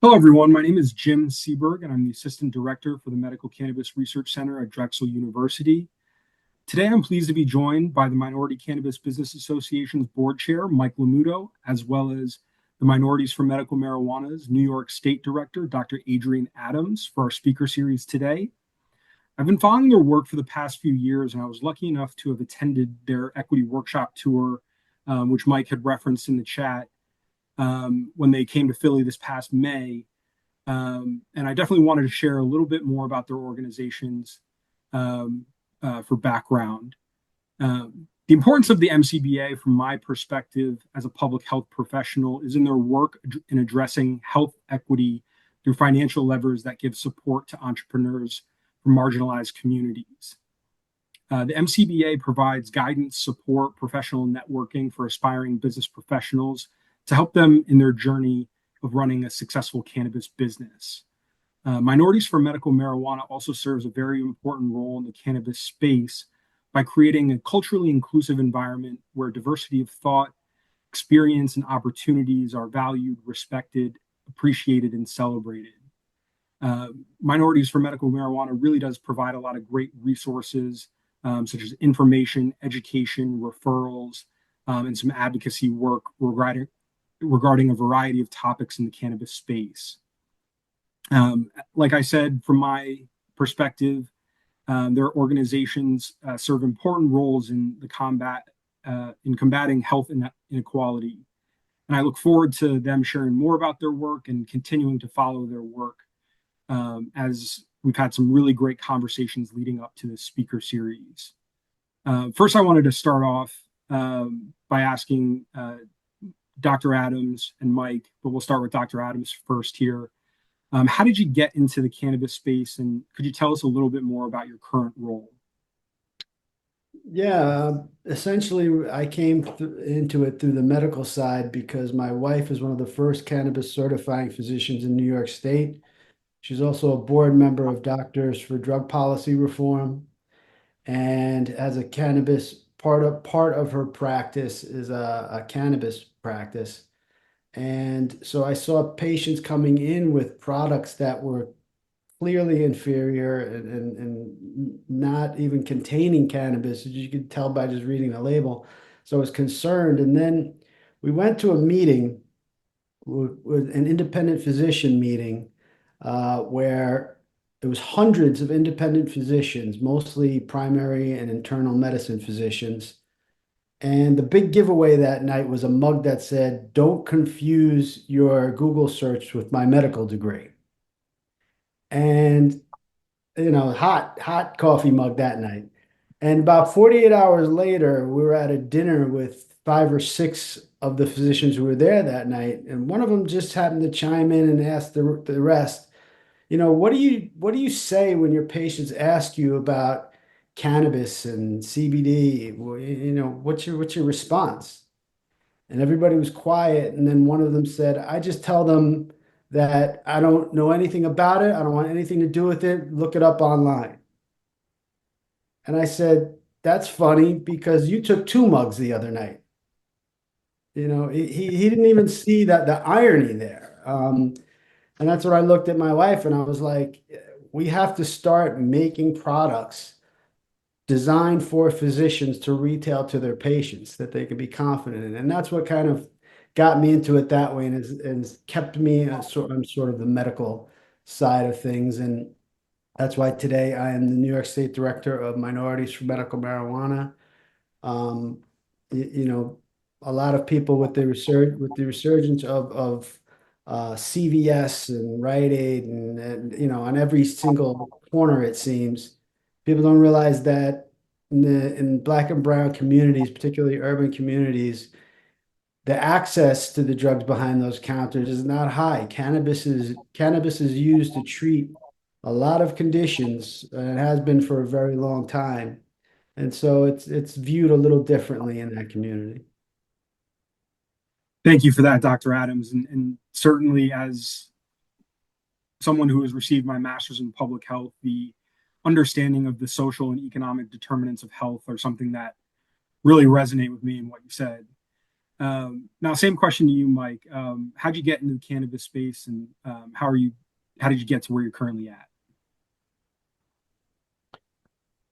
Hello, everyone. My name is Jim Seberg, and I'm the Assistant Director for the Medical Cannabis Research Center at Drexel University. Today, I'm pleased to be joined by the Minority Cannabis Business Association's Board Chair, Mike Lomuto, as well as the Minorities for Medical Marijuana's New York State Director, Dr. Adrian Adams, for our speaker series today. I've been following their work for the past few years, and I was lucky enough to have attended their equity workshop tour, which Mike had referenced in the chat, when they came to Philly this past May. And I definitely wanted to share a little bit more about their organizations for background. The importance of the MCBA, from my perspective as a public health professional, is in their work in addressing health equity through financial levers that give support to entrepreneurs from marginalized communities. The MCBA provides guidance, support, professional networking for aspiring business professionals to help them in their journey of running a successful cannabis business. Minorities for Medical Marijuana also serves a very important role in the cannabis space by creating a culturally inclusive environment where diversity of thought, experience, and opportunities are valued, respected, appreciated, and celebrated. Minorities for Medical Marijuana really does provide a lot of great resources, such as information, education, referrals, and some advocacy work regarding a variety of topics in the cannabis space. Like I said, from my perspective, their organizations serve important roles in combating health inequality. And I look forward to them sharing more about their work and continuing to follow their work, as we've had some really great conversations leading up to this speaker series. First, I wanted to start off by asking Dr. Adams and Mike, but we'll start with Dr. Adams first here. How did you get into the cannabis space, and could you tell us a little bit more about your current role? Yeah, essentially, I came into it through the medical side because my wife is one of the first cannabis certifying physicians in New York State. She's also a board member of Doctors for Drug Policy Reform, and as a cannabis part of her practice is a cannabis practice. And so I saw patients coming in with products that were clearly inferior and not even containing cannabis, as you could tell by just reading the label. So I was concerned. And then we went to a meeting with an independent physician meeting, where it was hundreds of independent physicians, mostly primary and internal medicine physicians. And the big giveaway that night was a mug that said, "Don't confuse your Google search with my medical degree." And, hot coffee mug that night. And about 48 hours later, we were at a dinner with five or six of the physicians who were there that night. And one of them just happened to chime in and ask the rest, what do you say when your patients ask you about cannabis and CBD? Well, what's your response? And everybody was quiet. And then one of them said, "I just tell them that I don't know anything about it. I don't want anything to do with it. Look it up online." And I said, "That's funny because you took two mugs the other night." He didn't even see that the irony there. And that's what I looked at my wife and I was like, we have to start making products designed for physicians to retail to their patients that they can be confident in. And that's what kind of got me into it that way and has kept me on sort of the medical side of things. And that's why today I am the New York State Director of Minorities for Medical Marijuana. Um, a lot of people with the resurgence of CVS and Rite Aid and on every single corner, it seems. People don't realize that in Black and brown communities, particularly urban communities, the access to the drugs behind those counters is not high. Cannabis is used to treat a lot of conditions, and it has been for a very long time. And so it's viewed a little differently in that community. Thank you for that, Dr. Adams. And certainly, as someone who has received my master's in public health, the understanding of the social and economic determinants of health are something that really resonate with me in what you said. Now, same question to you, Mike. How'd you get into the cannabis space, and how did you get to where you're currently at?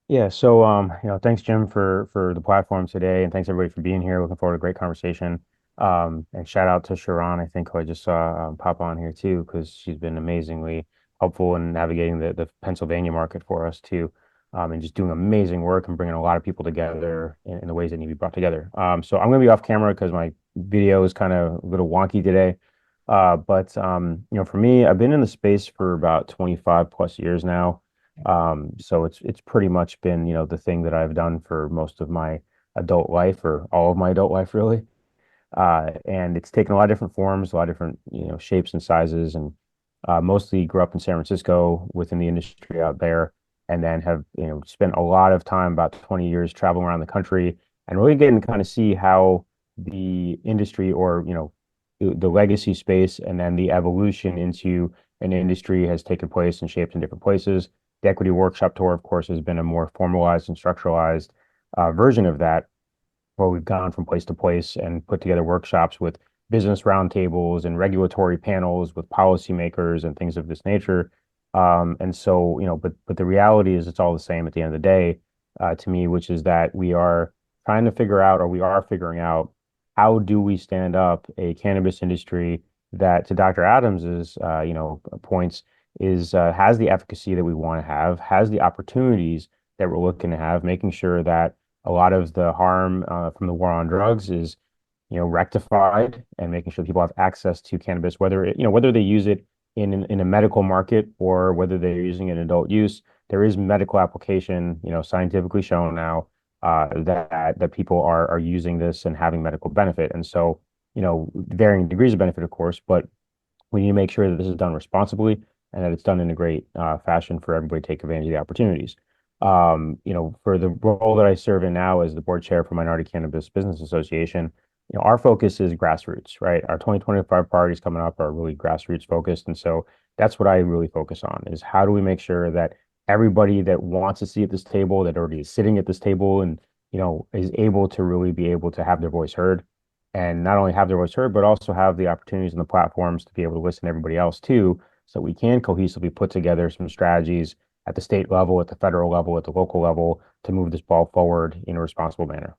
Yeah, so thanks Jim for the platform today, and thanks everybody for being here. Looking forward to a great conversation. And shout out to Sharon, I think who I just saw pop on here too, because she's been amazingly helpful in navigating the Pennsylvania market for us too, and just doing amazing work and bringing a lot of people together in the ways that need to be brought together. So I'm going to be off camera because my video is kind of a little wonky today. But for me, I've been in the space for about 25 plus years now. So it's pretty much been, the thing that I've done for most of my adult life or all of my adult life, really. And it's taken a lot of different forms, a lot of different, shapes and sizes, and mostly grew up in San Francisco within the industry out there, and then have, spent a lot of time, about 20 years traveling around the country and really getting to kind of see how the industry or, the legacy space and then the evolution into an industry has taken place and shaped in different places. The Equity Workshop Tour, of course, has been a more formalized and structuralized version of that, where we've gone from place to place and put together workshops with business roundtables and regulatory panels with policymakers and things of this nature. And so, but the reality is it's all the same at the end of the day, to me, which is that we are trying to figure out, or we are figuring out, how do we stand up a cannabis industry that, to Dr. Adams's, points, is has the efficacy that we want to have, has the opportunities that we're looking to have, making sure that a lot of the harm from the war on drugs is, rectified, and making sure people have access to cannabis, whether they use it in a medical market or whether they're using it in adult use. There is medical application, scientifically shown now that people are using this and having medical benefit. And so, varying degrees of benefit, of course, but we need to make sure that this is done responsibly and that it's done in a great fashion for everybody to take advantage of the opportunities. For the role that I serve in now as the board chair for Minority Cannabis Business Association, our focus is grassroots, right? Our 2025 priorities coming up are really grassroots focused. And so that's what I really focus on, is how do we make sure that everybody that wants to see at this table, that already is sitting at this table and, is able to really be able to have their voice heard, and not only have their voice heard, but also have the opportunities and the platforms to be able to listen to everybody else too, so we can cohesively put together some strategies at the state level, at the federal level, at the local level, to move this ball forward in a responsible manner.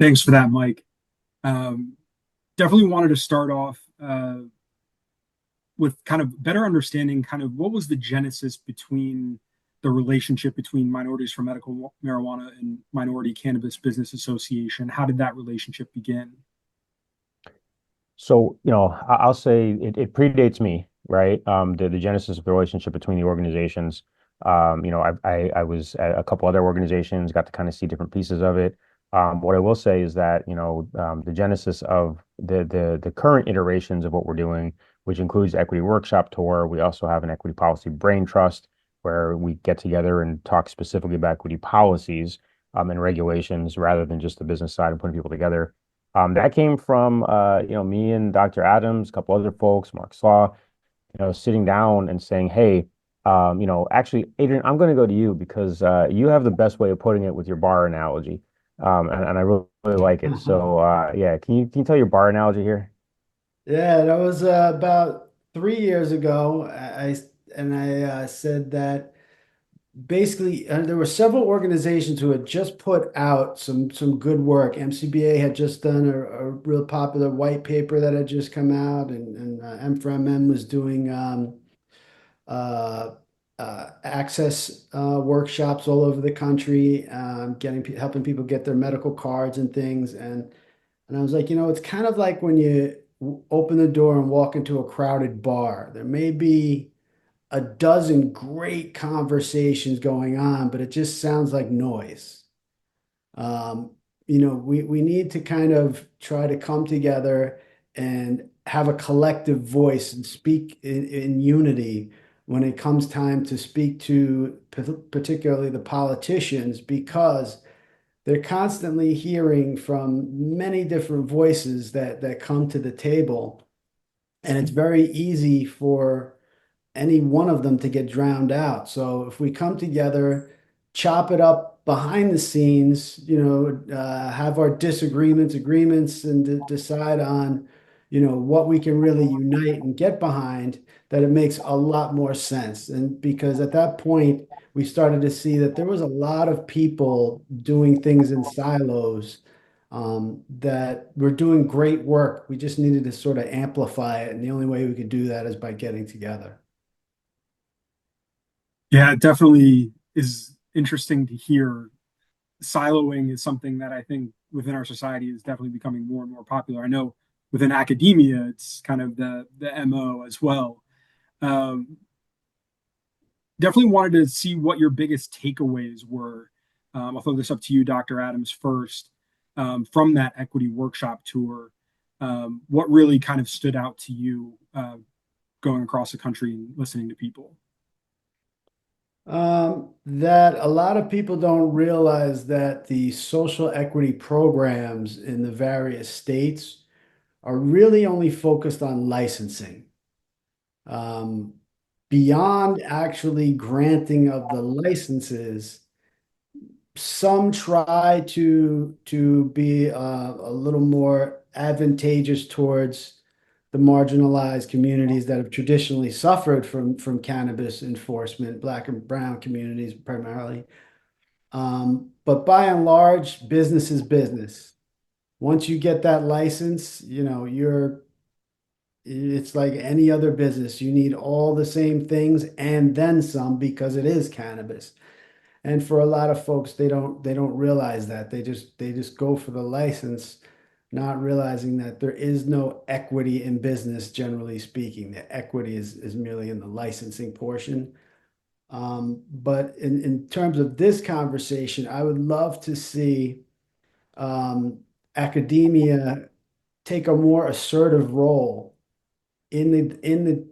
Thanks for that, Mike. Um, Definitely wanted to start off with kind of better understanding kind of what was the genesis between the relationship between Minorities for Medical Marijuana and Minority Cannabis Business Association. How did that relationship begin? So, I'll say it predates me, right? The genesis of the relationship between the organizations. I was at a couple other organizations, got to kind of see different pieces of it. What I will say is that, the genesis of the current iterations of what we're doing, which includes Equity Workshop Tour. We also have an Equity Policy Brain Trust, where we get together and talk specifically about equity policies and regulations, rather than just the business side and putting people together. That came from me and Dr. Adams, a couple other folks, Mark Slaw, sitting down and saying, "Hey, actually, Adrian, I'm going to go to you because you have the best way of putting it with your bar analogy, and I really like it. So yeah, can you tell your bar analogy here?" Yeah, that was about 3 years ago. I said that basically there were several organizations who had just put out some good work. MCBA had just done a real popular white paper that had just come out, and M4MM was doing uh, access workshops all over the country, helping people get their medical cards and things. And I was like, it's kind of like when you open the door and walk into a crowded bar. There may be a dozen great conversations going on, but it just sounds like noise. Um, we need to kind of try to come together and have a collective voice and speak in unity when it comes time to speak to particularly the politicians, because they're constantly hearing from many different voices that come to the table. And it's very easy for any one of them to get drowned out. So if we come together, chop it up behind the scenes, have our agreements, and decide on, what we can really unite and get behind, that it makes a lot more sense. And because at that point, we started to see that there was a lot of people doing things in silos, that were doing great work. We just needed to sort of amplify it. And the only way we could do that is by getting together. Yeah, it definitely is interesting to hear. Siloing is something that I think within our society is definitely becoming more and more popular. I know within academia, it's kind of the MO as well. Um, Definitely wanted to see what your biggest takeaways were. I'll throw this up to you, Dr. Adams, first, from that equity workshop tour. What really kind of stood out to you going across the country and listening to people? That a lot of people don't realize that the social equity programs in the various states are really only focused on licensing. Um, Beyond actually granting of the licenses, some try to be a little more advantageous towards the marginalized communities that have traditionally suffered from cannabis enforcement, Black and brown communities primarily. But by and large, business is business. Once you get that license, it's like any other business. You need all the same things and then some, because it is cannabis. And for a lot of folks, they don't realize that. They just go for the license, not realizing that there is no equity in business, generally speaking. The equity is merely in the licensing portion. But in terms of this conversation, I would love to see, academia take a more assertive role in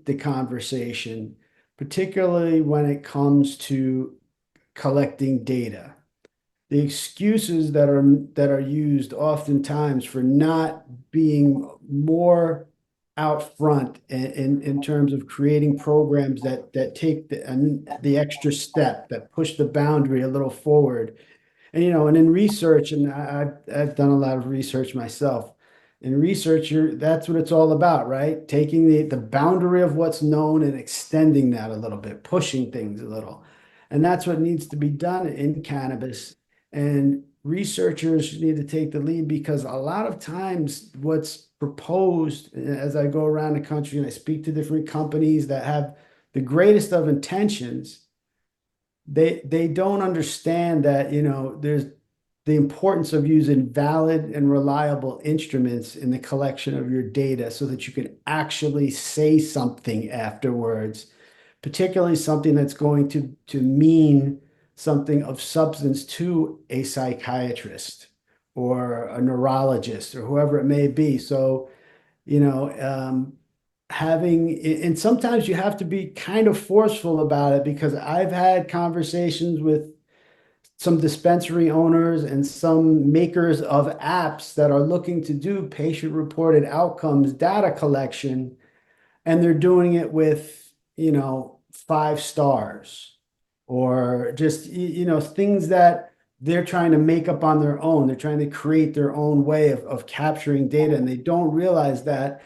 the conversation, particularly when it comes to collecting data. The excuses that are used oftentimes for not being more out front in terms of creating programs that take the extra step, that push the boundary a little forward. And in research, and I've done a lot of research myself. In research, that's what it's all about, right? Taking the boundary of what's known and extending that a little bit, pushing things a little. And that's what needs to be done in cannabis. And researchers need to take the lead, because a lot of times what's proposed, as I go around the country and I speak to different companies that have the greatest of intentions, they don't understand that, there's the importance of using valid and reliable instruments in the collection of your data, so that you can actually say something afterwards, particularly something that's going to mean something of substance to a psychiatrist or a neurologist or whoever it may be. So, you know, and sometimes you have to be kind of forceful about it, because I've had conversations with some dispensary owners and some makers of apps that are looking to do patient-reported outcomes data collection, and they're doing it with, 5 stars, or just, things that they're trying to make up on their own. They're trying to create their own way of capturing data, and they don't realize that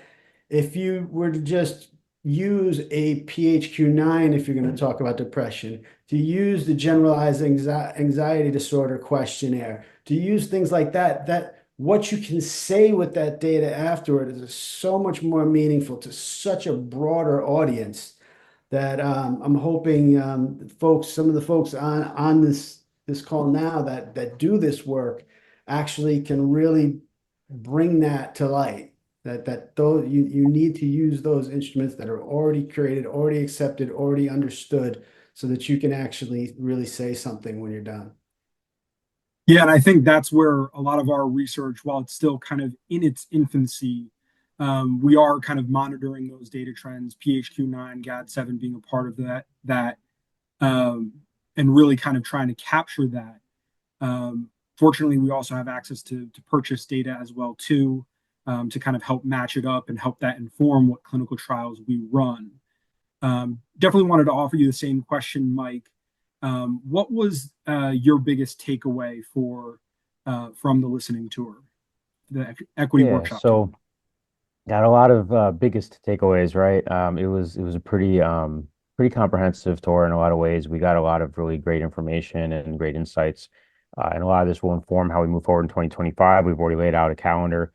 if you were to just use a PHQ-9, if you're going to talk about depression, to use the generalized anxiety disorder questionnaire, to use things like that, that what you can say with that data afterward is so much more meaningful to such a broader audience, that I'm hoping, some of the folks on this call now that do this work actually can really bring that to light. That those you need to use those instruments that are already created, already accepted, already understood, so that you can actually really say something when you're done. Yeah, and I think that's where a lot of our research, while it's still kind of in its infancy, we are kind of monitoring those data trends, PHQ-9, GAD-7 being a part of that, and really kind of trying to capture that. Fortunately, we also have access to purchase data as well too, to kind of help match it up and help that inform what clinical trials we run. Definitely wanted to offer you the same question, Mike. What was your biggest takeaway from the listening tour, the equity Yeah, workshop tour? so got a lot of biggest takeaways, right? It was a pretty comprehensive tour in a lot of ways. We got a lot of really great information and great insights. And a lot of this will inform how we move forward in 2025. We've already laid out a calendar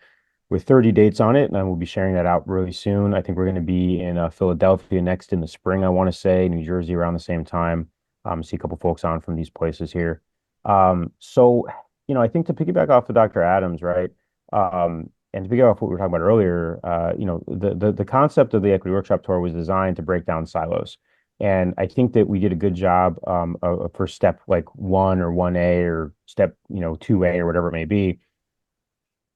with 30 dates on it, and we'll be sharing that out really soon. I think we're going to be in Philadelphia next in the spring, I want to say, New Jersey around the same time. See a couple folks on from these places here. So, I think to piggyback off of Dr. Adams, right? And to piggyback off what we were talking about earlier, the concept of the equity workshop tour was designed to break down silos. And I think that we did a good job for step like 1 or 1A or step, 2A or whatever it may be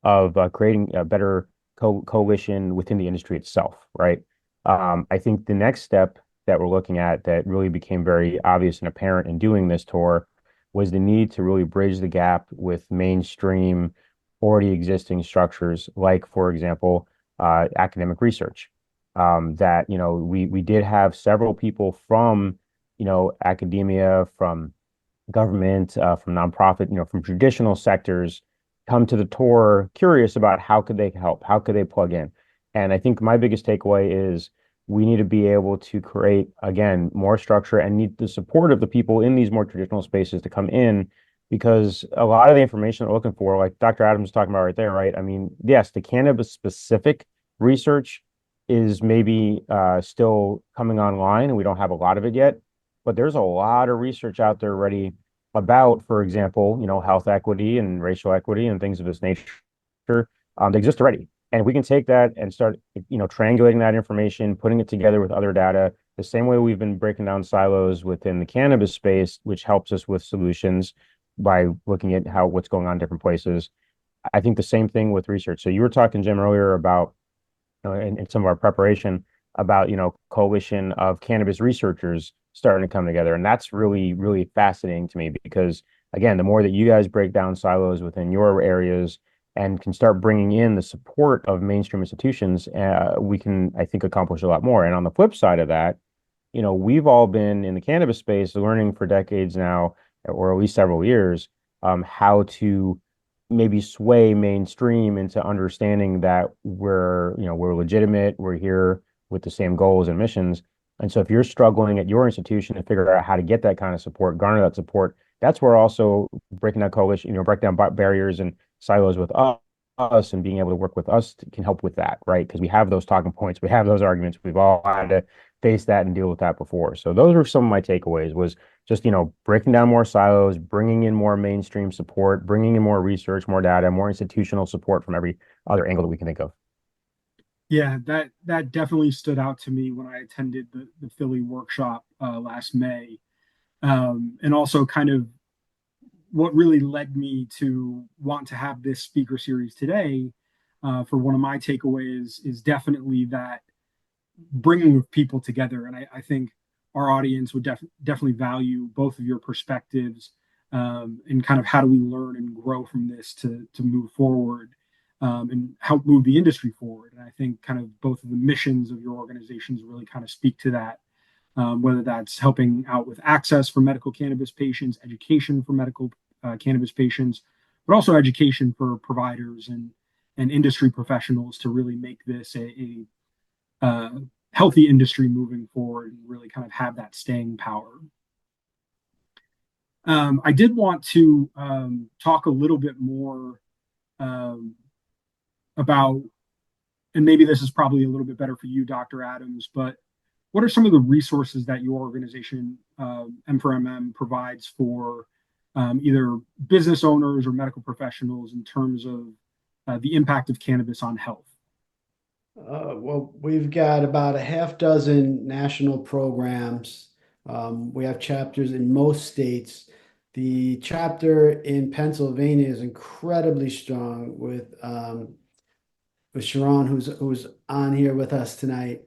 of creating a better coalition within the industry itself, right? I think the next step that we're looking at that really became very obvious and apparent in doing this tour was the need to really bridge the gap with mainstream already existing structures, like, for example, academic research. That, we did have several people from, academia, from government, from nonprofit, from traditional sectors come to the tour curious about how could they help, how could they plug in. And I think my biggest takeaway is we need to be able to create, again, more structure and need the support of the people in these more traditional spaces to come in because a lot of the information they're looking for, like Dr. Adams was talking about right there, right? I mean, yes, the cannabis specific research is maybe still coming online and we don't have a lot of it yet, but there's a lot of research out there already about, for example, health equity and racial equity and things of this nature that exist already. And we can take that and start, triangulating that information, putting it together with other data, the same way we've been breaking down silos within the cannabis space, which helps us with solutions by looking at what's going on in different places. I think the same thing with research. So you were talking, Jim, earlier about in some of our preparation about coalition of cannabis researchers starting to come together, and that's really really fascinating to me because again, the more that you guys break down silos within your areas and can start bringing in the support of mainstream institutions, we can, I think, accomplish a lot more. And on the flip side of that, we've all been in the cannabis space learning for decades now, or at least several years, how to maybe sway mainstream into understanding that we're legitimate, we're here with the same goals and missions. And so if you're struggling at your institution to figure out how to get that kind of support, garner that support, that's where also breaking that coalition, break down barriers and silos with us and being able to work with us can help with that, right? Because we have those talking points, we have those arguments, we've all had to face that and deal with that before. So those are some of my takeaways was just, breaking down more silos, bringing in more mainstream support, bringing in more research, more data, more institutional support from every other angle that we can think of. Yeah, that definitely stood out to me when I attended the Philly workshop last May, and also kind of what really led me to want to have this speaker series today. For one of my takeaways is definitely that bringing of people together, and I think our audience would definitely value both of your perspectives, and kind of how do we learn and grow from this to move forward, and help move the industry forward. And I think kind of both of the missions of your organizations really kind of speak to that, whether that's helping out with access for medical cannabis patients, education for medical cannabis patients, but also education for providers and industry professionals to really make this a healthy industry moving forward and really kind of have that staying power. I did want to talk a little bit more um, about, and maybe this is probably a little bit better for you, Dr. Adams, but what are some of the resources that your organization, M4MM, provides for either business owners or medical professionals in terms of the impact of cannabis on health? Well, we've got about a half dozen national programs. We have chapters in most states. The chapter in Pennsylvania is incredibly strong with Sharon, who's on here with us tonight.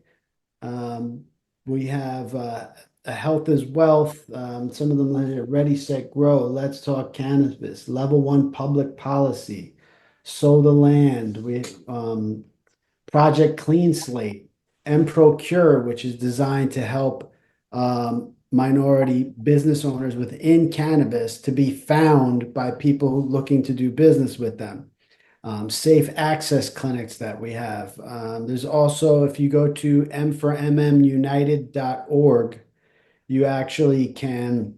We have a health is wealth. Some of them are Ready, Set, Grow. Let's Talk Cannabis. Level 1 Public Policy. Sow the Land. We Project Clean Slate and Procure, which is designed to help minority business owners within cannabis to be found by people who looking to do business with them. Safe access clinics that we have. There's also, if you go to m4mmunited.org, you actually can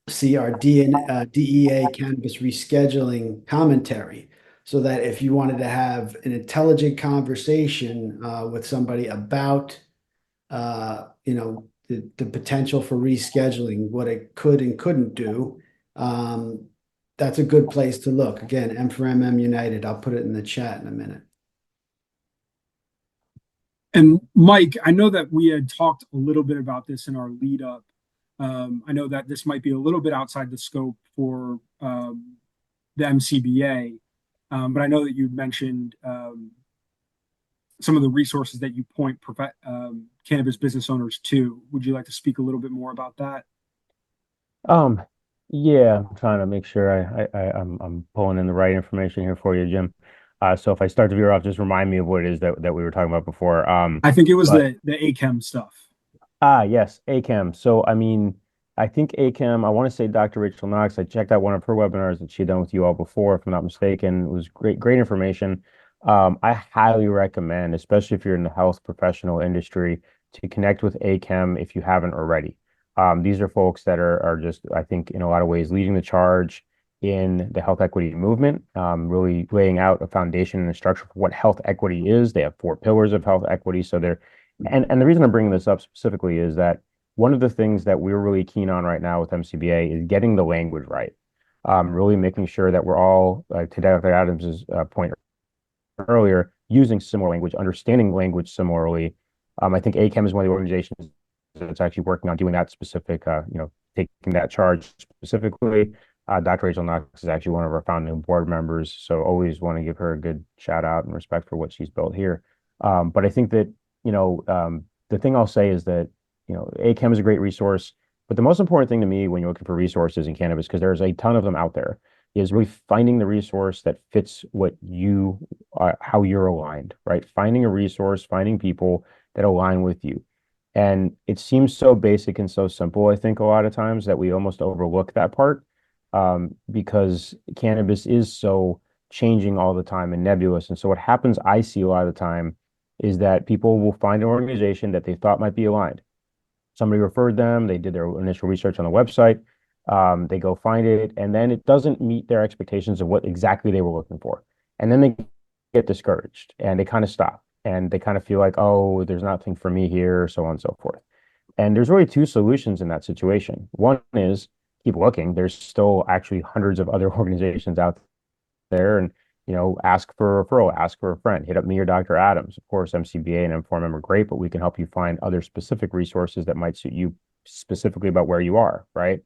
see our DEA cannabis rescheduling commentary. So that if you wanted to have an intelligent conversation with somebody about the potential for rescheduling, what it could and couldn't do, that's a good place to look. Again, M4MM United. I'll put it in the chat in a minute. And Mike, I know that we had talked a little bit about this in our lead up. I know that this might be a little bit outside the scope for the MCBA, but I know that you mentioned some of the resources that you point cannabis business owners to. Would you like to speak a little bit more about that? Um, yeah, I'm trying to make sure I'm pulling in the right information here for you, Jim. So if I start to veer off, just remind me of what it is that we were talking about before. I think it was But the ACHEM stuff. Yes, ACAM. So, I mean, I think ACAM, I want to say Dr. Rachel Knox. I checked out one of her webinars that she'd done with you all before, if I'm not mistaken. It was great information. I highly recommend, especially if you're in the health professional industry, to connect with ACAM if you haven't already. These are folks that are just, I think, in a lot of ways, leading the charge in the health equity movement, really laying out a foundation and a structure for what health equity is. They have 4 pillars of health equity, so they're and the reason I'm bringing this up specifically is that one of the things that we're really keen on right now with MCBA is getting the language right. Really making sure that we're all, to Dr. Adams's point earlier, using similar language, understanding language similarly. I think ACAM is one of the organizations that's actually working on doing that specific, taking that charge specifically. Dr. Rachel Knox is actually one of our founding board members, so always want to give her a good shout out and respect for what she's built here. But I think that the thing I'll say is that, ACAM is a great resource, but the most important thing to me when you're looking for resources in cannabis, because there's a ton of them out there, is really finding the resource that fits what you, how you're aligned, right? Finding a resource, finding people that align with you. And it seems so basic and so simple, I think, a lot of times that we almost overlook that part, because cannabis is so changing all the time and nebulous. And so what happens, I see a lot of the time, is that people will find an organization that they thought might be aligned. Somebody referred them, they did their initial research on the website, they go find it, and then it doesn't meet their expectations of what exactly they were looking for. And then they get discouraged and they kind of stop and they kind of feel like, oh, there's nothing for me here, so on and so forth. And there's really 2 solutions in that situation. One is keep looking. There's still actually hundreds of other organizations out there, and ask for a referral, ask for a friend, hit up me or Dr. Adams. Of course, MCBA and M4M are great, but we can help you find other specific resources that might suit you specifically about where you are, right?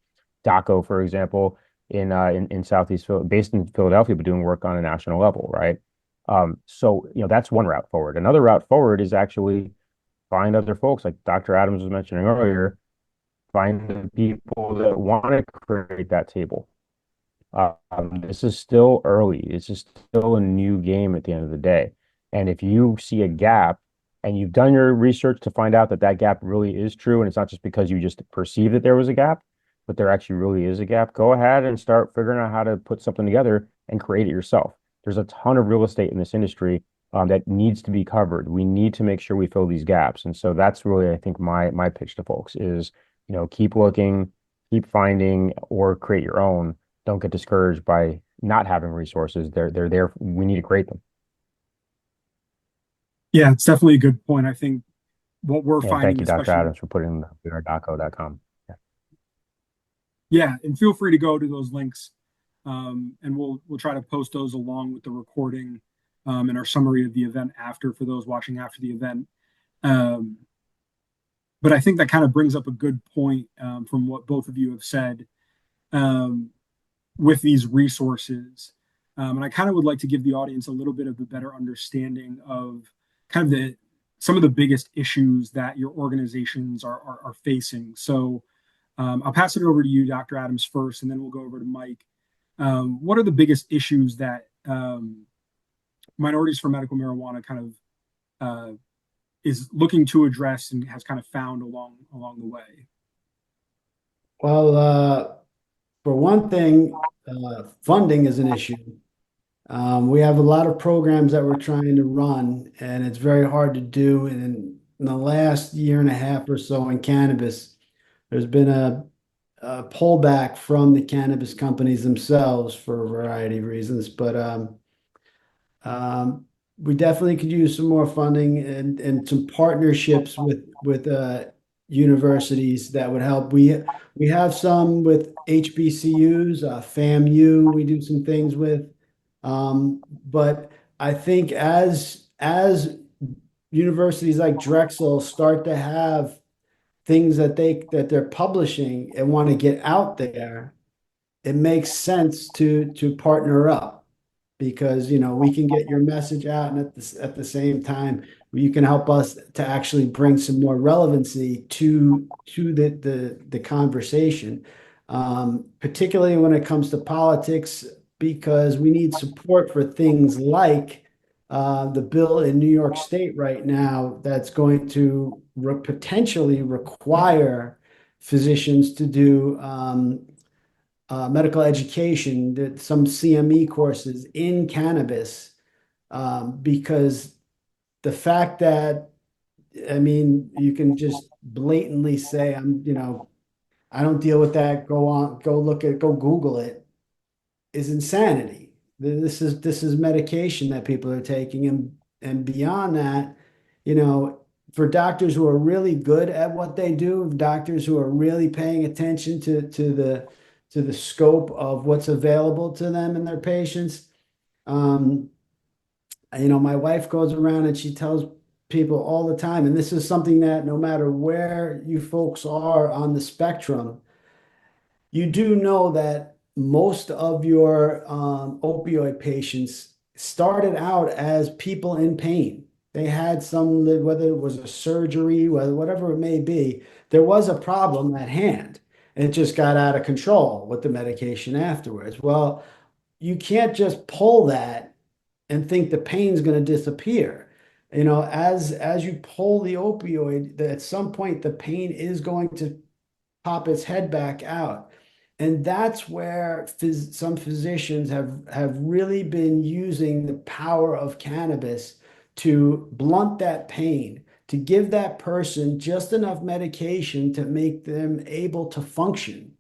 DACO, for example, in Southeast based in Philadelphia, but doing work on a national level, right? So that's one route forward. Another route forward is actually find other folks, like Dr. Adams was mentioning earlier, find the people that want to create that table. This is still early. It's just still a new game at the end of the day. And if you see a gap and you've done your research to find out that that gap really is true, and it's not just because you just perceived that there was a gap, but there actually really is a gap, go ahead and start figuring out how to put something together and create it yourself. There's a ton of real estate in this industry that needs to be covered. We need to make sure we fill these gaps. And so that's really, I think, my pitch to folks is, keep looking, keep finding, or create your own. Don't get discouraged by not having resources. They're there. We need to create them. Yeah, it's definitely a good point. I think what we're And thank finding, you, Dr. especially, Adams, for putting the daco.com. Yeah. yeah, and feel free to go to those links, and we'll try to post those along with the recording, and our summary of the event after for those watching after the event. Um, but I think that kind of brings up a good point, from what both of you have said, um, with these resources. And I kind of would like to give the audience a little bit of a better understanding of kind of some of the biggest issues that your organizations are facing. So I'll pass it over to you, Dr. Adams, first, and then we'll go over to Mike. What are the biggest issues that Minorities for Medical Marijuana kind of is looking to address and has kind of found along the way? Well, for one thing, funding is an issue. We have a lot of programs that we're trying to run, and it's very hard to do. And in the last year and a half or so in cannabis, there's been a pullback from the cannabis companies themselves for a variety of reasons. But we definitely could use some more funding and some partnerships with universities that would help. We have some with HBCUs, FAMU. We do some things with, but I think as universities like Drexel start to have things that they're publishing and want to get out there, it makes sense to partner up because we can get your message out, and at the same time you can help us to actually bring some more relevancy to the conversation, particularly when it comes to politics, because we need support for things like the bill in New York State right now that's going to potentially require physicians to do medical education, some CME courses in cannabis, because the fact that, I mean, you can just blatantly say, I don't deal with that. Go Google it, is insanity. This is medication that people are taking, and beyond that, for doctors who are really good at what they do, doctors who are really paying attention to the scope of what's available to them and their patients. Um, my wife goes around and she tells people all the time, and this is something that no matter where you folks are on the spectrum, you do know that most of your opioid patients started out as people in pain. They had some, whether it was a surgery, whatever it may be, there was a problem at hand. And it just got out of control with the medication afterwards. Well, you can't just pull that and think the pain's going to disappear. As you pull the opioid, at some point the pain is going to pop its head back out. And that's where some physicians have really been using the power of cannabis to blunt that pain, to give that person just enough medication to make them able to function,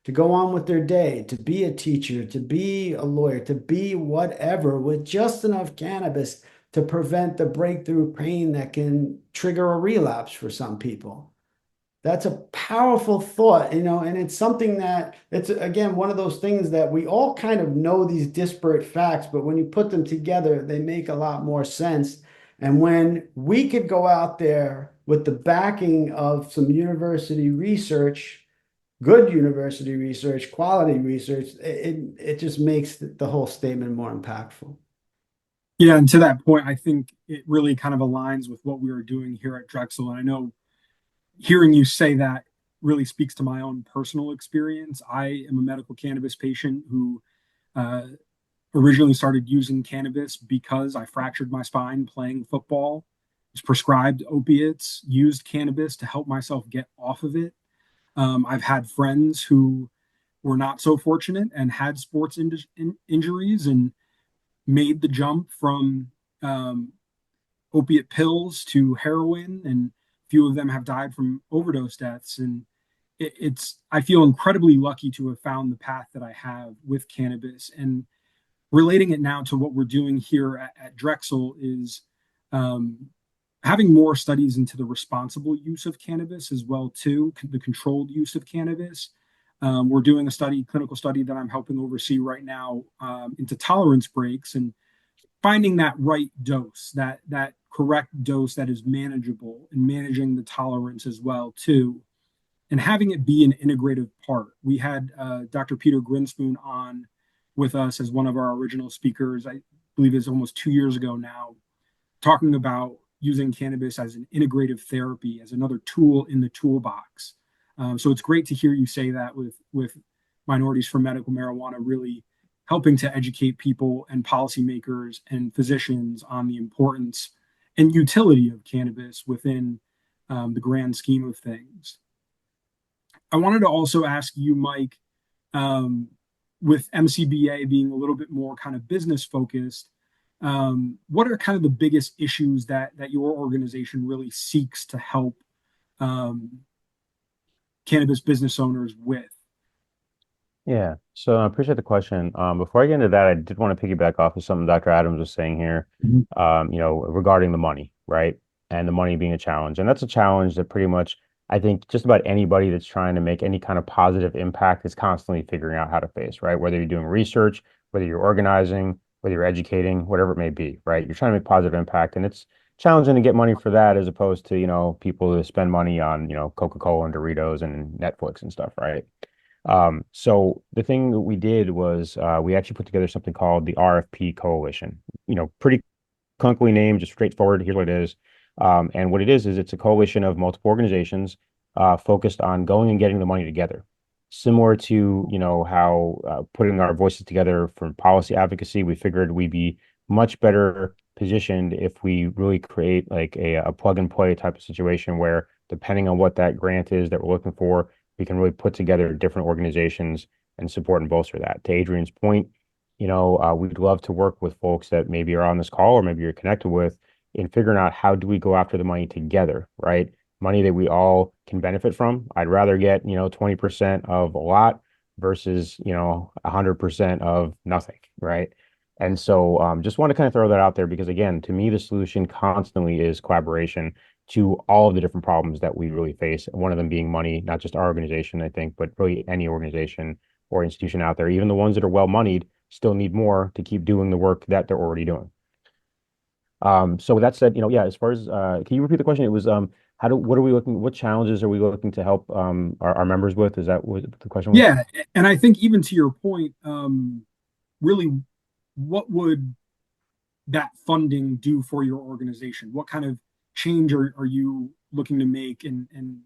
to go on with their day, to be a teacher, to be a lawyer, to be whatever, with just enough cannabis to prevent the breakthrough pain that can trigger a relapse for some people. That's a powerful thought, and it's something that it's again one of those things that we all kind of know these disparate facts, but when you put them together, they make a lot more sense. And when we could go out there with the backing of some university research, good university research, quality research, it just makes the whole statement more impactful. Yeah, and to that point, I think it really kind of aligns with what we are doing here at Drexel. And I know hearing you say that really speaks to my own personal experience. I am a medical cannabis patient who uh, originally started using cannabis because I fractured my spine playing football, was prescribed opiates, used cannabis to help myself get off of it. I've had friends who were not so fortunate and had sports injuries and made the jump from opiate pills to heroin, and few of them have died from overdose deaths. And I feel incredibly lucky to have found the path that I have with cannabis. And relating it now to what we're doing here at Drexel is um, having more studies into the responsible use of cannabis as well too, the controlled use of cannabis. We're doing a clinical study that I'm helping oversee right now into tolerance breaks and finding that right dose, that correct dose that is manageable, and managing the tolerance as well too, and having it be an integrative part. We had Dr. Peter Grinspoon on with us as one of our original speakers. I believe it's almost 2 years ago now, talking about using cannabis as an integrative therapy, as another tool in the toolbox. So it's great to hear you say that with Minorities for Medical Marijuana really helping to educate people and policymakers and physicians on the importance and utility of cannabis within the grand scheme of things. I wanted to also ask you, Mike, um, with MCBA being a little bit more kind of business focused, what are kind of the biggest issues that your organization really seeks to help um, cannabis business owners with? Yeah, so I appreciate the question. Before I get into that, I did want to piggyback off of something Dr. Adams was saying here, Mhm. regarding the money, right? And the money being a challenge. And that's a challenge that pretty much, I think, just about anybody that's trying to make any kind of positive impact is constantly figuring out how to face, right? Whether you're doing research, whether you're organizing, whether you're educating, whatever it may be, right? You're trying to make positive impact, and it's challenging to get money for that as opposed to, people who spend money on, Coca-Cola and Doritos and Netflix and stuff, right? So the thing that we did was we actually put together something called the RFP Coalition. Pretty clunkily named, just straightforward. Here's what it is. And what it is it's a coalition of multiple organizations focused on going and getting the money together. Similar to, how putting our voices together for policy advocacy, we figured we'd be much better positioned if we really create like a plug and play type of situation where depending on what that grant is that we're looking for, we can really put together different organizations and support and bolster that. To Adrian's point, we'd love to work with folks that maybe are on this call or maybe you're connected with in figuring out how do we go after the money together, right? Money that we all can benefit from. I'd rather get, 20% of a lot versus, 100% of nothing, right? And so just want to kind of throw that out there because again, to me, the solution constantly is collaboration to all of the different problems that we really face. One of them being money, not just our organization, I think, but really any organization or institution out there, even the ones that are well moneyed, still need more to keep doing the work that they're already doing. So with that said, yeah, as far as can you repeat the question? It was what challenges are we looking to help our members with? Is that what the question was? Yeah, and I think even to your point, really, what would that funding do for your organization? What kind of change are you looking to make in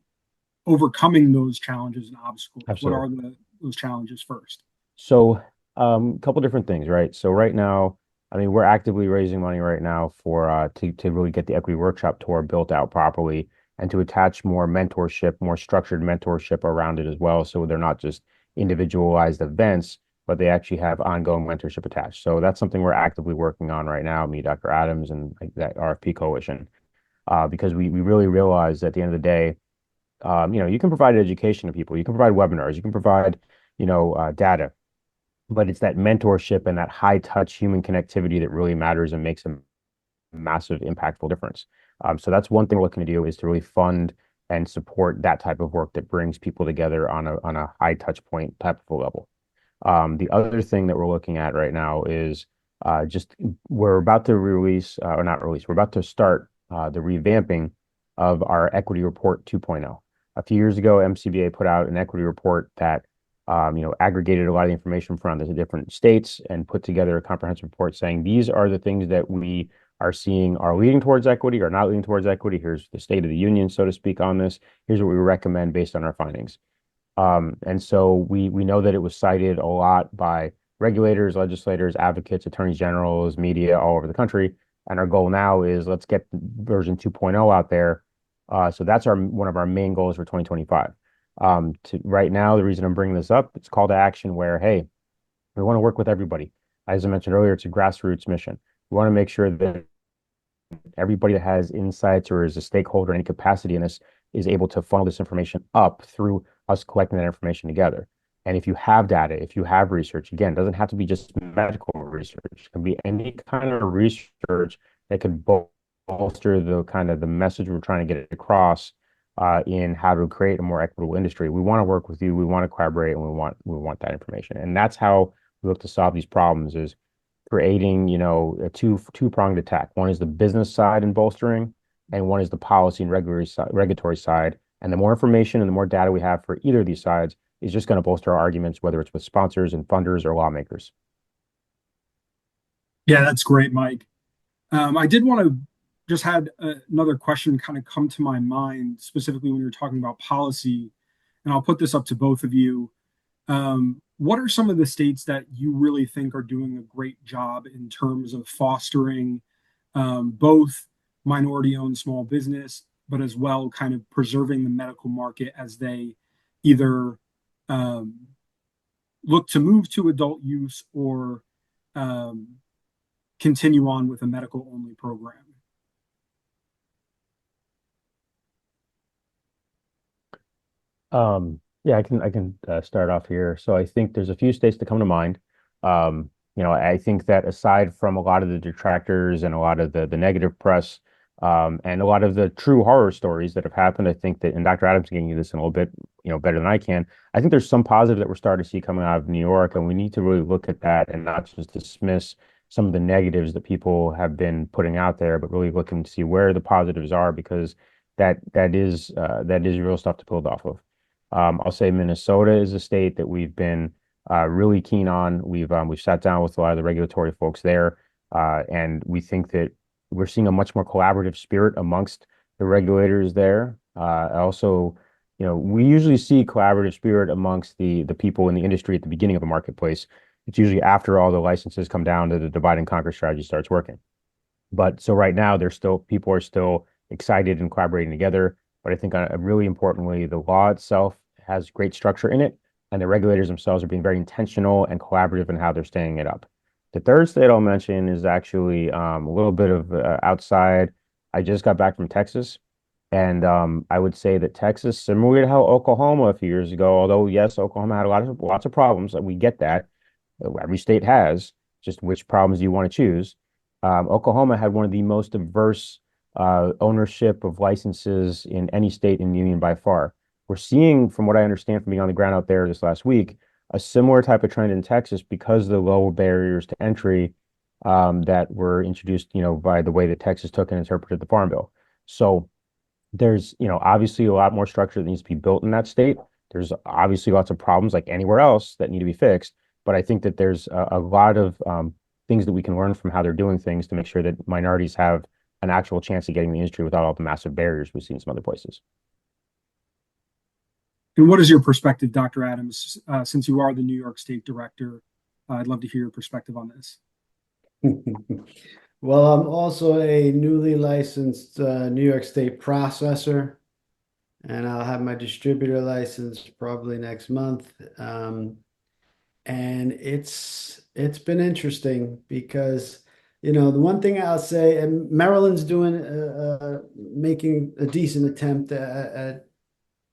overcoming those challenges and obstacles? What Absolutely. are those challenges first? So, a couple different things, right? So right now, I mean, we're actively raising money right now for to really get the equity workshop tour built out properly and to attach more mentorship, more structured mentorship around it as well. So they're not just individualized events, but they actually have ongoing mentorship attached. So that's something we're actively working on right now, me, Dr. Adams, and like that RFP coalition, because we really realize that at the end of the day, you can provide education to people, you can provide webinars, you can provide, data, but it's that mentorship and that high touch human connectivity that really matters and makes a massive impactful difference. So that's one thing we're looking to do is to really fund and support that type of work that brings people together on a high touch point type of level. The other thing that we're looking at right now is just we're about to release or not release, we're about to start the revamping of our equity report 2.0. A few years ago, MCBA put out an equity report that aggregated a lot of the information from the different states and put together a comprehensive report saying these are the things that we are seeing are leading towards equity or not leading towards equity. Here's the state of the union, so to speak, on this. Here's what we recommend based on our findings. And so we know that it was cited a lot by regulators, legislators, advocates, attorneys generals, media all over the country. And our goal now is let's get version 2.0 out there. So that's our one of our main goals for 2025. Right now, the reason I'm bringing this up, it's call to action where, hey, we want to work with everybody. As I mentioned earlier, it's a grassroots mission. We want to make sure that everybody that has insights or is a stakeholder in any capacity in this is able to funnel this information up through us collecting that information together. And if you have data, if you have research, again, it doesn't have to be just medical research. It can be any kind of research that could bolster the kind of the message we're trying to get across in how to create a more equitable industry. We want to work with you. We want to collaborate, and we want that information. And that's how we look to solve these problems is creating, a two-pronged attack. One is the business side and bolstering, and one is the policy and regulatory side. And the more information and the more data we have for either of these sides is just going to bolster our arguments, whether it's with sponsors and funders or lawmakers. Yeah, that's great, Mike. I did want to just had another question kind of come to my mind, specifically when you're talking about policy, and I'll put this up to both of you. What are some of the states that you really think are doing a great job in terms of fostering both minority-owned small business, but as well kind of preserving the medical market as they either um, look to move to adult use or um, continue on with a medical only program? Yeah, I can start off here. So I think there's a few states that come to mind. I think that aside from a lot of the detractors and a lot of the negative press, and a lot of the true horror stories that have happened, I think that, and Dr. Adams can give you this in a little bit, better than I can. I think there's some positive that we're starting to see coming out of New York, and we need to really look at that and not just dismiss some of the negatives that people have been putting out there, but really looking to see where the positives are, because that is real stuff to build off of. I'll say Minnesota is a state that we've been really keen on. We've sat down with a lot of the regulatory folks there, and we think that we're seeing a much more collaborative spirit amongst the regulators there. Also, we usually see collaborative spirit amongst the people in the industry at the beginning of a marketplace. It's usually after all the licenses come down that the divide and conquer strategy starts working. But so right now, people are still excited and collaborating together. But I think really importantly, the law itself has great structure in it, and the regulators themselves are being very intentional and collaborative in how they're staying it up. The third state I'll mention is actually a little bit of outside. I just got back from Texas, and I would say that Texas, similar to how Oklahoma a few years ago, although yes, Oklahoma had lots of problems, we get that. Every state has, just which problems do you want to choose. Oklahoma had one of the most diverse ownership of licenses in any state in the union by far. We're seeing, from what I understand from being on the ground out there this last week, a similar type of trend in Texas because of the lower barriers to entry that were introduced, by the way that Texas took and interpreted the Farm Bill. So there's, obviously a lot more structure that needs to be built in that state. There's obviously lots of problems like anywhere else that need to be fixed. But I think that there's a lot of things that we can learn from how they're doing things to make sure that minorities have an actual chance of getting the industry without all the massive barriers we've seen in some other places. And what is your perspective, Dr. Adams, since you are the New York State Director? I'd love to hear your perspective on this. Well, I'm also a newly licensed New York State processor, and I'll have my distributor license probably next month. And it's been interesting because the one thing I'll say, and Maryland's making a decent attempt at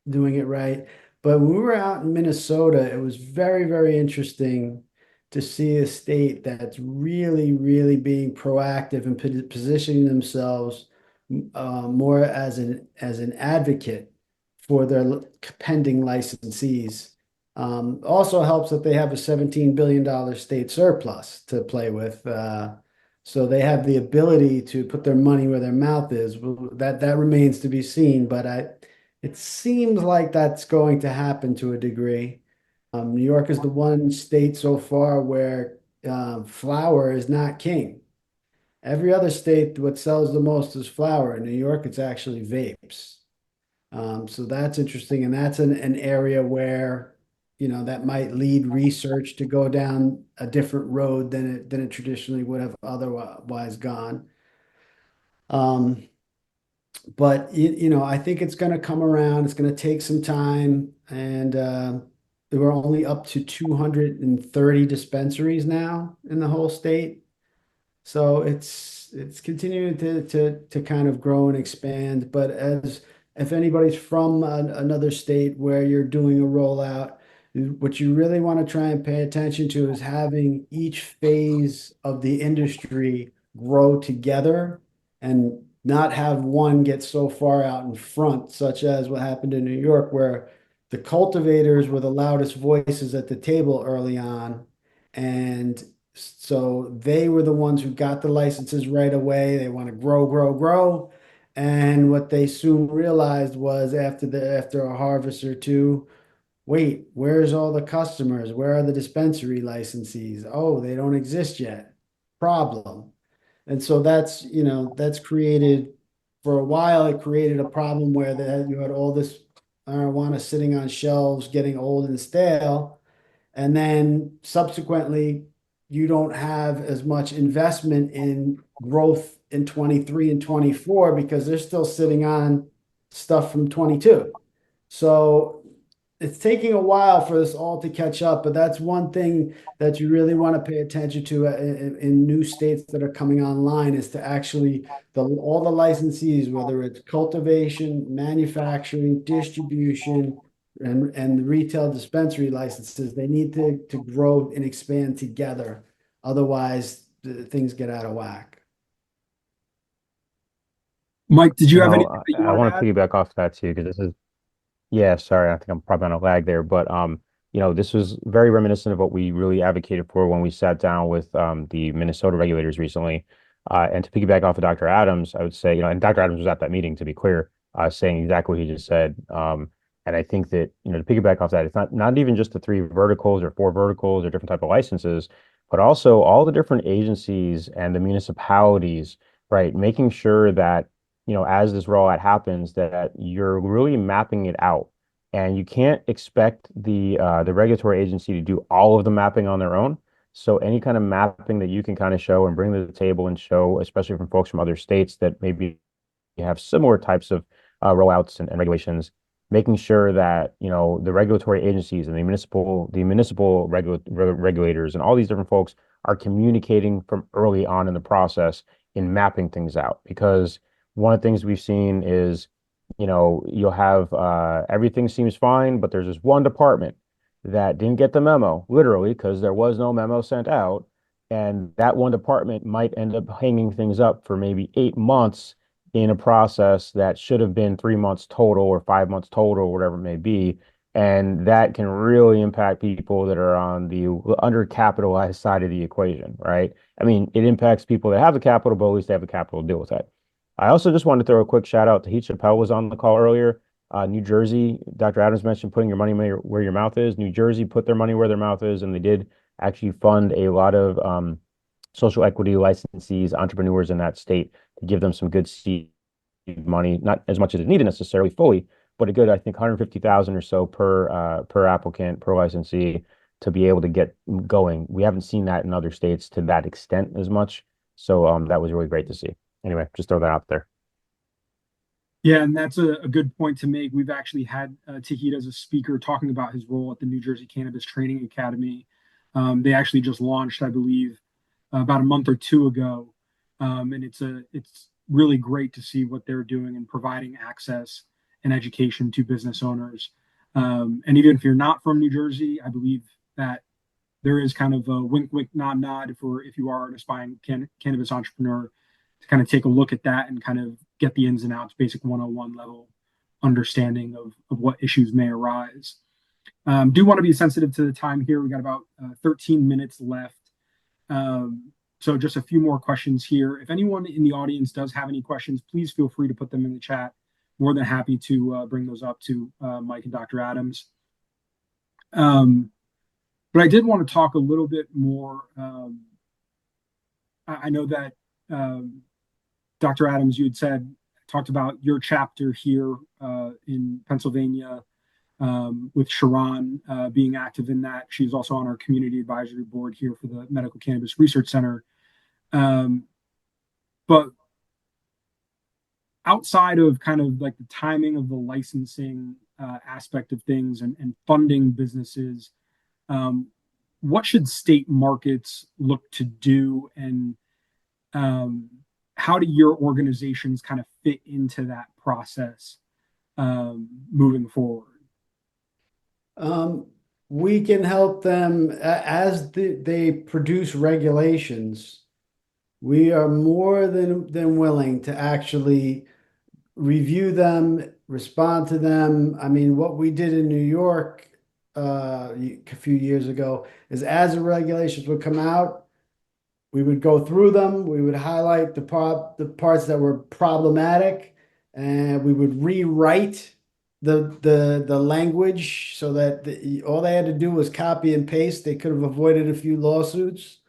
doing it right. But when we were out in Minnesota, it was very, very interesting to see a state that's really, really being proactive and positioning themselves more as an advocate for their pending licensees. Also helps that they have a $17 billion state surplus to play with. So they have the ability to put their money where their mouth is. That remains to be seen, but it seems like that's going to happen to a degree. New York is the one state so far where flower is not king. Every other state, what sells the most is flower. In New York, it's actually vapes. So that's interesting, and that's an area where that might lead research to go down a different road than it traditionally would have otherwise gone. But I think it's going to come around. It's going to take some time, and we're only up to 230 dispensaries now in the whole state. So it's continuing to kind of grow and expand. But if anybody's from another state where you're doing a rollout, what you really want to try and pay attention to is having each phase of the industry grow together and not have one get so far out in front, such as what happened in New York, where the cultivators were the loudest voices at the table early on. And so they were the ones who got the licenses right away. They want to grow, grow, grow. And what they soon realized was after a harvest or two, wait, where's all the customers? Where are the dispensary licensees? Oh, they don't exist yet. Problem. And so that's created, for a while, it created a problem where you had all this marijuana sitting on shelves, getting old and stale. And then subsequently, you don't have as much investment in growth in 23 and 24 because they're still sitting on stuff from 22. So it's taking a while for this all to catch up, but that's one thing that you really want to pay attention to in new states that are coming online is to actually all the licensees, whether it's cultivation, manufacturing, distribution, and the retail dispensary licenses, they need to grow and expand together. Otherwise, things get out of whack. Mike, did you You have know, anything that you I wanted to want to add? piggyback off that too, because this is yeah, sorry, I think I'm probably on a lag there, but this was very reminiscent of what we really advocated for when we sat down with the Minnesota regulators recently. And to piggyback off of Dr. Adams, I would say, and Dr. Adams was at that meeting, to be clear, saying exactly what he just said. And I think that, to piggyback off that, it's not even just the three verticals or four verticals or different type of licenses, but also all the different agencies and the municipalities, right? Making sure that as this rollout happens, that you're really mapping it out. And you can't expect the regulatory agency to do all of the mapping on their own. So any kind of mapping that you can kind of show and bring to the table and show, especially from folks from other states that maybe have similar types of rollouts and regulations, making sure that the regulatory agencies and the municipal regulators and all these different folks are communicating from early on in the process in mapping things out. Because one of the things we've seen is you'll have everything seems fine, but there's this one department that didn't get the memo, literally, because there was no memo sent out. And that one department might end up hanging things up for maybe 8 months in a process that should have been 3 months total or 5 months total, or whatever it may be. And that can really impact people that are on the undercapitalized side of the equation, right? I mean, it impacts people that have the capital, but at least they have the capital to deal with that. I also just wanted to throw a quick shout out to Heath Chappelle was on the call earlier. New Jersey, Dr. Adams mentioned putting your money where your mouth is. New Jersey put their money where their mouth is, and they did actually fund a lot of social equity licensees, entrepreneurs in that state to give them some good seed money, not as much as it needed necessarily fully, but a good, I think, 150,000 or so per applicant, per licensee to be able to get going. We haven't seen that in other states to that extent as much. So that was really great to see. Anyway, just throw that out there. Yeah, and that's a good point to make. We've actually had Tahit as a speaker talking about his role at the New Jersey Cannabis Training Academy. They actually just launched, I believe, about a month or two ago, and it's really great to see what they're doing and providing access and education to business owners. And even if you're not from New Jersey, I believe that there is kind of a wink, wink, nod, nod for if you are an aspiring cannabis entrepreneur to kind of take a look at that and kind of get the ins and outs, basic 101 level understanding of what issues may arise. Do want to be sensitive to the time here. We got about 13 minutes left. So just a few more questions here. If anyone in the audience does have any questions, please feel free to put them in the chat. More than happy to bring those up to Mike and Dr. Adams. But I did want to talk a little bit more. I know that Dr. Adams, you had talked about your chapter here in Pennsylvania with Sharon being active in that. She's also on our community advisory board here for the Medical Cannabis Research Center. But outside of kind of like the timing of the licensing aspect of things and funding businesses, what should state markets look to do, and how do your organizations kind of fit into that process moving forward? We can help them as they produce regulations. We are more than willing to actually review them, respond to them. I mean, what we did in New York a few years ago is as the regulations would come out, we would go through them, we would highlight the parts that were problematic, and we would rewrite the language so that all they had to do was copy and paste. They could have avoided a few lawsuits.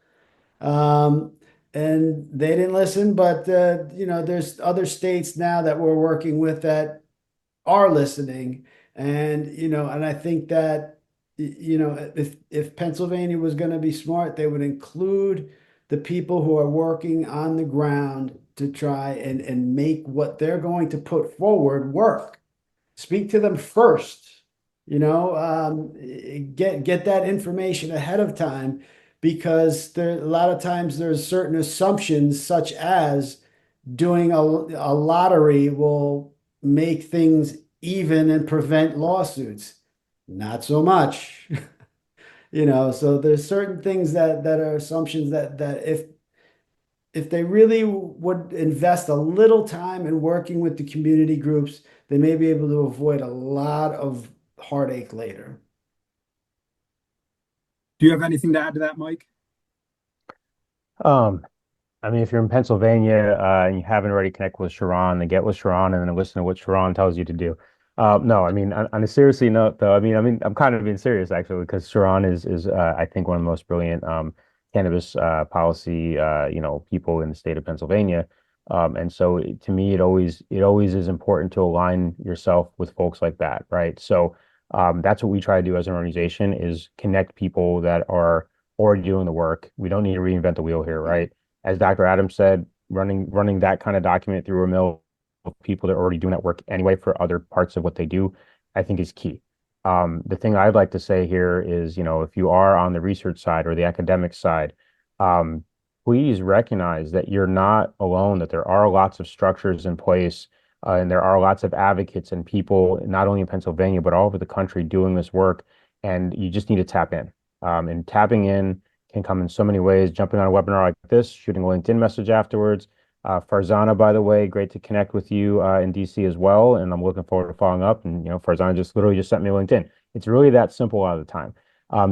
And they didn't listen, but there's other states now that we're working with that are listening. And I think that if Pennsylvania was going to be smart, they would include the people who are working on the ground to try and make what they're going to put forward work. Speak to them first. Get that information ahead of time, because there a lot of times there's certain assumptions, such as doing a lottery will make things even and prevent lawsuits. Not so much. So there's certain things that are assumptions that if they really would invest a little time in working with the community groups, they may be able to avoid a lot of heartache later. Do you have anything to add to that, Mike? Um, I mean, if you're in Pennsylvania and you haven't already connected with Sharon, then get with Sharon and then listen to what Sharon tells you to do. No, I mean, on a seriously note, though, I'm kind of being serious actually, because Sharon is I think one of the most brilliant cannabis policy people in the state of Pennsylvania. And so to me, it always is important to align yourself with folks like that, right? So that's what we try to do as an organization is connect people that are already doing the work. We don't need to reinvent the wheel here, right? As Dr. Adams said, running that kind of document through a mill of people that are already doing that work anyway for other parts of what they do, I think is key. The thing I'd like to say here is, if you are on the research side or the academic side, um, please recognize that you're not alone, that there are lots of structures in place, and there are lots of advocates and people, not only in Pennsylvania, but all over the country doing this work. And you just need to tap in. And tapping in can come in so many ways. Jumping on a webinar like this, shooting a LinkedIn message afterwards. Farzana, by the way, great to connect with you in DC as well, and I'm looking forward to following up. And Farzana just literally just sent me a LinkedIn. It's really that simple a lot of the time.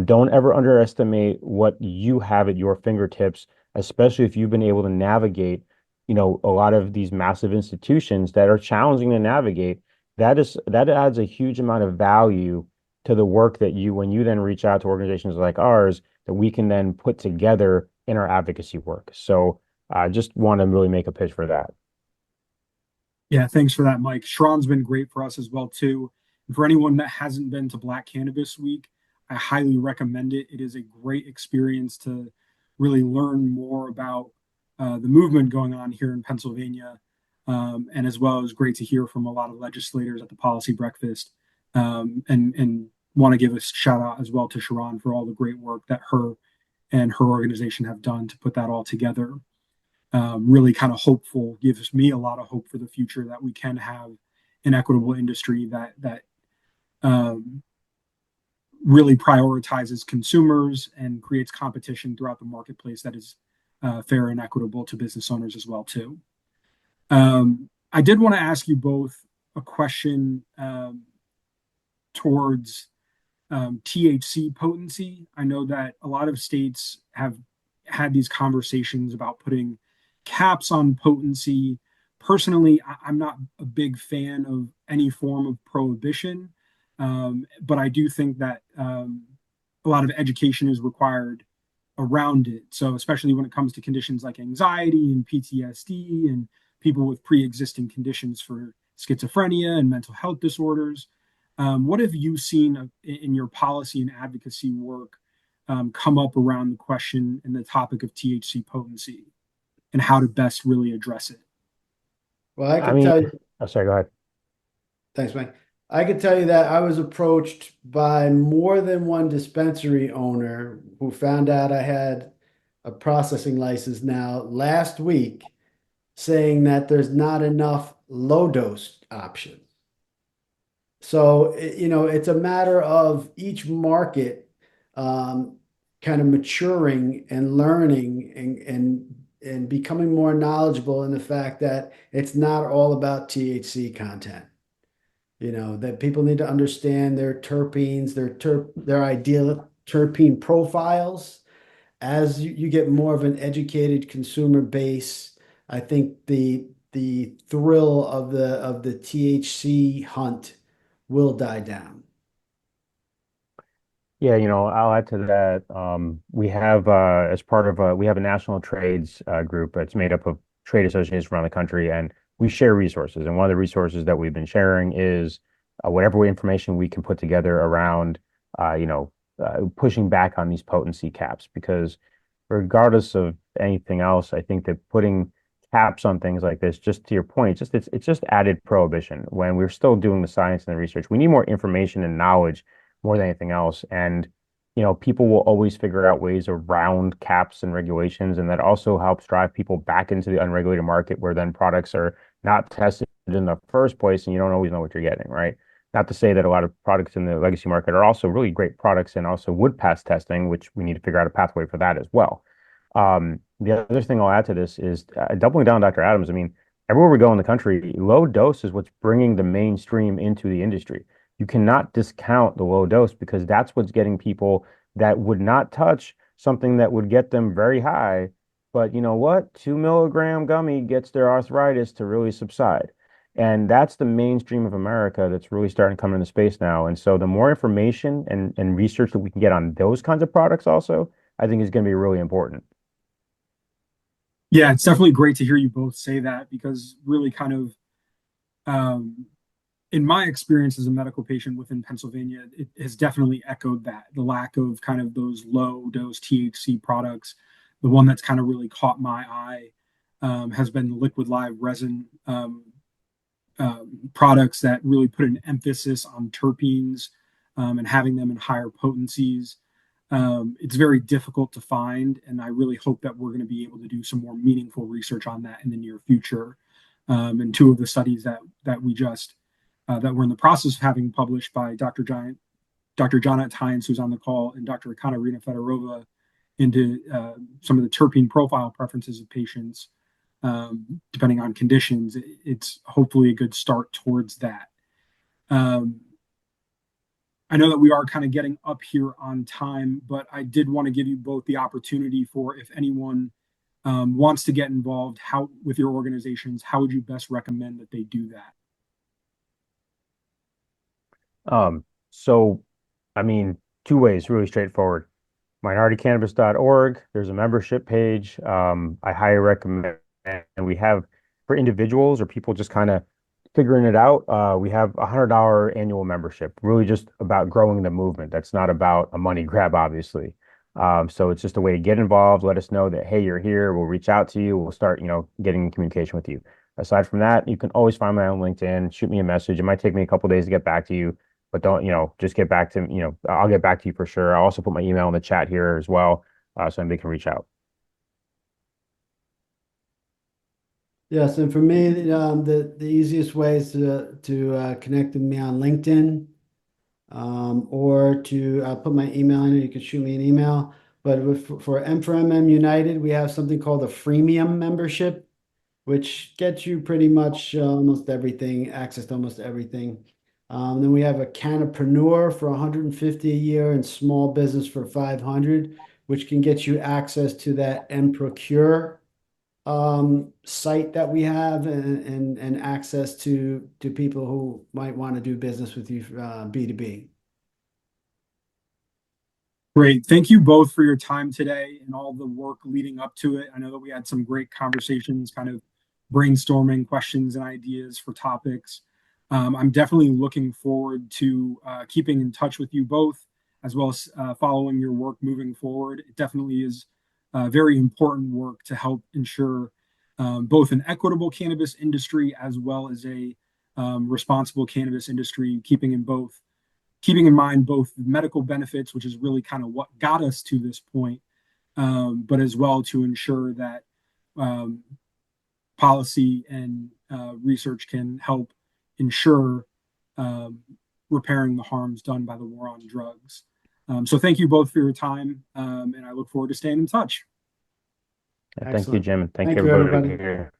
Don't ever underestimate what you have at your fingertips, especially if you've been able to navigate, a lot of these massive institutions that are challenging to navigate. That adds a huge amount of value to the work that when you then reach out to organizations like ours, that we can then put together in our advocacy work. So I just want to really make a pitch for that. Yeah, thanks for that, Mike. Sharon's been great for us as well too. And for anyone that hasn't been to Black Cannabis Week, I highly recommend it. It is a great experience to really learn more about the movement going on here in Pennsylvania, and as well as great to hear from a lot of legislators at the policy breakfast. And want to give a shout out as well to Sharon for all the great work that her and her organization have done to put that all together. Really kind of hopeful, gives me a lot of hope for the future that we can have an equitable industry that um, really prioritizes consumers and creates competition throughout the marketplace that is fair and equitable to business owners as well too. I did want to ask you both a question towards THC potency. I know that a lot of states have had these conversations about putting caps on potency. Personally, I'm not a big fan of any form of prohibition, but I do think that a lot of education is required around it. So, especially when it comes to conditions like anxiety and PTSD and people with pre existing conditions for schizophrenia and mental health disorders. What have you seen in your policy and advocacy work come up around the question and the topic of THC potency and how to best really address it? Well, I I could mean, tell you, oh, sorry, go ahead. thanks, Mike. I could tell you that I was approached by more than one dispensary owner who found out I had a processing license now last week, saying that there's not enough low dose options. So, it's a matter of each market kind of maturing and learning and becoming more knowledgeable in the fact that it's not all about THC content. That people need to understand their terpenes, their ideal terpene profiles. As you get more of an educated consumer base, I think the thrill of the THC hunt will die down. Yeah, I'll add to that. We have, as part of, we have a national trades group. It's made up of trade associations around the country, and we share resources. And one of the resources that we've been sharing is whatever information we can put together around, pushing back on these potency caps. Because regardless of anything else, I think that putting caps on things like this, just to your point, it's just added prohibition when we're still doing the science and the research. We need more information and knowledge more than anything else. And people will always figure out ways around caps and regulations, and that also helps drive people back into the unregulated market where then products are not tested in the first place, and you don't always know what you're getting, right? Not to say that a lot of products in the legacy market are also really great products and also would pass testing, which we need to figure out a pathway for that as well. The other thing I'll add to this is doubling down on Dr. Adams. I mean, everywhere we go in the country, low dose is what's bringing the mainstream into the industry. You cannot discount the low dose because that's what's getting people that would not touch something that would get them very high. But you know what? 2 milligram gummy gets their arthritis to really subside. And that's the mainstream of America that's really starting to come into space now. And so the more information and research that we can get on those kinds of products also, I think is going to be really important. Yeah, it's definitely great to hear you both say that because really kind of in my experience as a medical patient within Pennsylvania, it has definitely echoed that the lack of kind of those low dose THC products. The one that's kind of really caught my eye has been liquid live resin products that really put an emphasis on terpenes and having them in higher potencies. It's very difficult to find, and I really hope that we're going to be able to do some more meaningful research on that in the near future. And two of the studies that we just that we're in the process of having published by Dr. Jonat Tynes, who's on the call, and Dr. Katarina Fedorova into some of the terpene profile preferences of patients, depending on conditions. It's hopefully a good start towards that. I know that we are kind of getting up here on time, but I did want to give you both the opportunity for if anyone wants to get involved with your organizations, how would you best recommend that they do that? So, I mean, two ways, really straightforward. minoritycannabis.org. There's a membership page. I highly recommend, and we have for individuals or people just kind of figuring it out. We have $100 annual membership, really just about growing the movement. That's not about a money grab, obviously. So it's just a way to get involved. Let us know that, hey, you're here. We'll reach out to you. We'll start, getting in communication with you. Aside from that, you can always find me on LinkedIn. Shoot me a message. It might take me a couple days to get back to you, but don't, just get back to, I'll get back to you for sure. I'll also put my email in the chat here as well, so anybody can reach out. Yes, and for me, the easiest way is to connect with me on LinkedIn, or to put my email in. You can shoot me an email. But for M4MM United, we have something called a freemium membership, which gets you pretty much almost everything, access to almost everything. Then we have a Cannapreneur for 150 a year and small business for 500, which can get you access to that MProcure site that we have and access to people who might want to do business with you B2B. Great. Thank you both for your time today and all the work leading up to it. I know that we had some great conversations, kind of brainstorming questions and ideas for topics. I'm definitely looking forward to keeping in touch with you both, as well as following your work moving forward. It definitely is very important work to help ensure both an equitable cannabis industry as well as a responsible cannabis industry, keeping in mind both the medical benefits, which is really kind of what got us to this point, but as well to ensure that policy and research can help ensure repairing the harms done by the war on drugs. So thank you both for your time, and I look forward to staying in touch. Thank you, Jim, and thank you you, everybody everybody. here.